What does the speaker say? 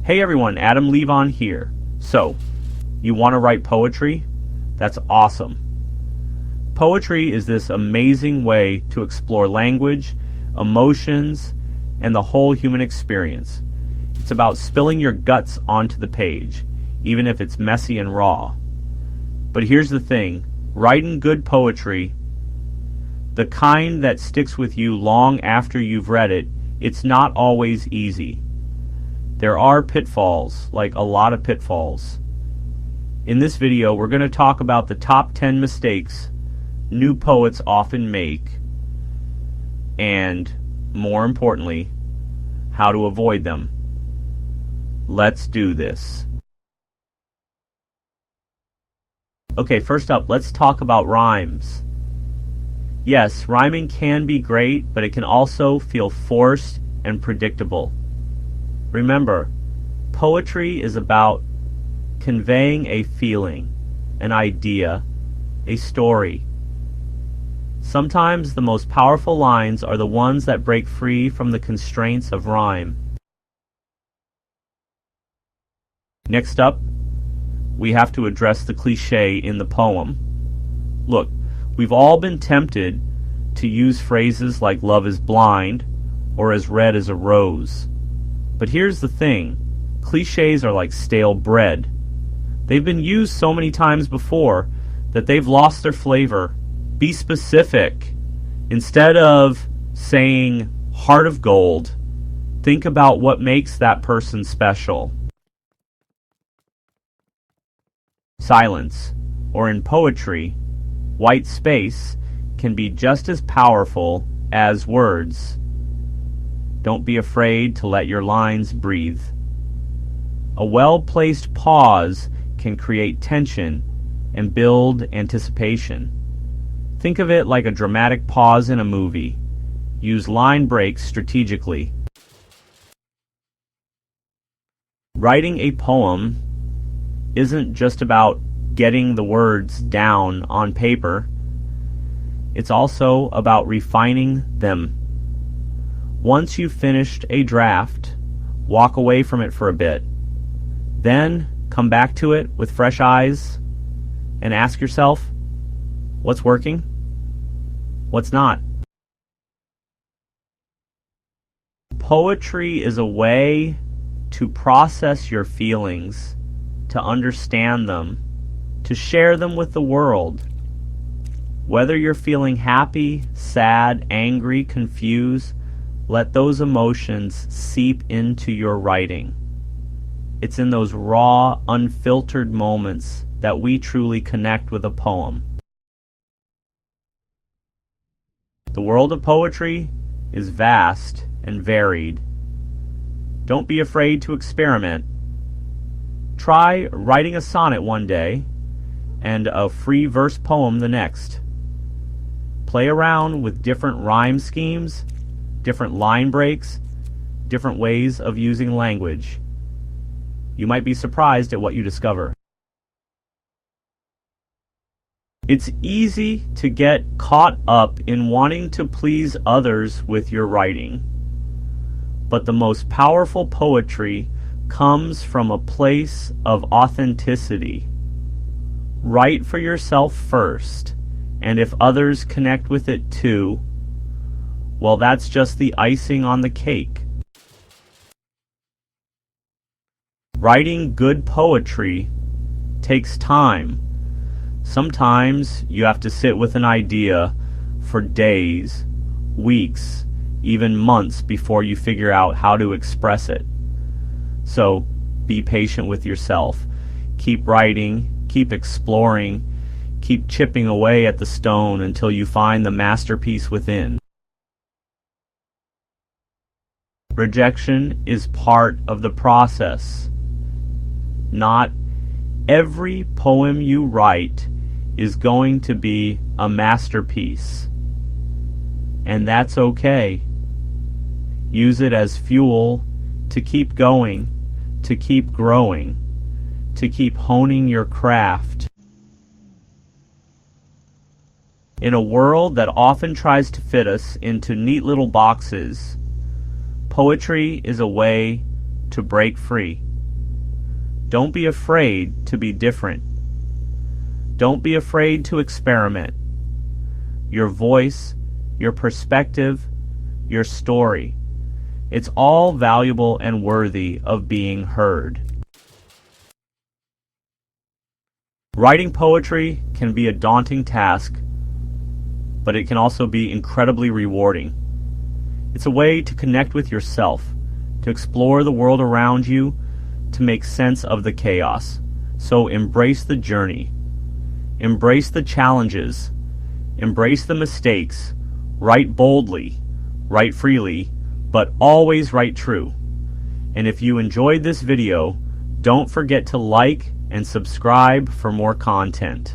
Hey everyone, Adam Levon here. So, you want to write poetry? That's awesome. Poetry is this amazing way to explore language, emotions, and the whole human experience. It's about spilling your guts onto the page, even if it's messy and raw. But here's the thing, writing good poetry, the kind that sticks with you long after you've read it, it's not always easy. There are pitfalls, like a lot of pitfalls. In this video, we're going to talk about the top 10 mistakes new poets often make, and, more importantly, how to avoid them. Let's do this. Okay, first up, let's talk about rhymes. Yes, rhyming can be great, but it can also feel forced and predictable. Remember, poetry is about conveying a feeling, an idea, a story. Sometimes the most powerful lines are the ones that break free from the constraints of rhyme. Next up, we have to address the cliché in the poem. Look, we've all been tempted to use phrases like love is blind or as red as a rose. But here's the thing, clichés are like stale bread. They've been used so many times before that they've lost their flavor. Be specific. Instead of saying heart of gold, think about what makes that person special. Silence, or in poetry, white space, can be just as powerful as words. Don't be afraid to let your lines breathe. A well-placed pause can create tension and build anticipation. Think of it like a dramatic pause in a movie. Use line breaks strategically. Writing a poem isn't just about getting the words down on paper. It's also about refining them. Once you've finished a draft, walk away from it for a bit. Then come back to it with fresh eyes and ask yourself, what's working? What's not? Poetry is a way to process your feelings, to understand them, to share them with the world. Whether you're feeling happy, sad, angry, confused, let those emotions seep into your writing. It's in those raw, unfiltered moments that we truly connect with a poem. The world of poetry is vast and varied. Don't be afraid to experiment. Try writing a sonnet one day and a free verse poem the next. Play around with different rhyme schemes, different line breaks, different ways of using language. You might be surprised at what you discover. It's easy to get caught up in wanting to please others with your writing. But the most powerful poetry comes from a place of authenticity. Write for yourself first, and if others connect with it too, well, that's just the icing on the cake. Writing good poetry takes time. Sometimes you have to sit with an idea for days, weeks, even months before you figure out how to express it. So be patient with yourself. Keep writing, keep exploring, keep chipping away at the stone until you find the masterpiece within. Rejection is part of the process. Not every poem you write is going to be a masterpiece. And that's okay. Use it as fuel to keep going, to keep growing, to keep honing your craft. In a world that often tries to fit us into neat little boxes, poetry is a way to break free. Don't be afraid to be different. Don't be afraid to experiment. Your voice, your perspective, your story. It's all valuable and worthy of being heard. Writing poetry can be a daunting task, but it can also be incredibly rewarding. It's a way to connect with yourself, to explore the world around you, to make sense of the chaos. So embrace the journey. Embrace the challenges. Embrace the mistakes. Write boldly. Write freely, but always write true. And if you enjoyed this video, don't forget to like and subscribe for more content.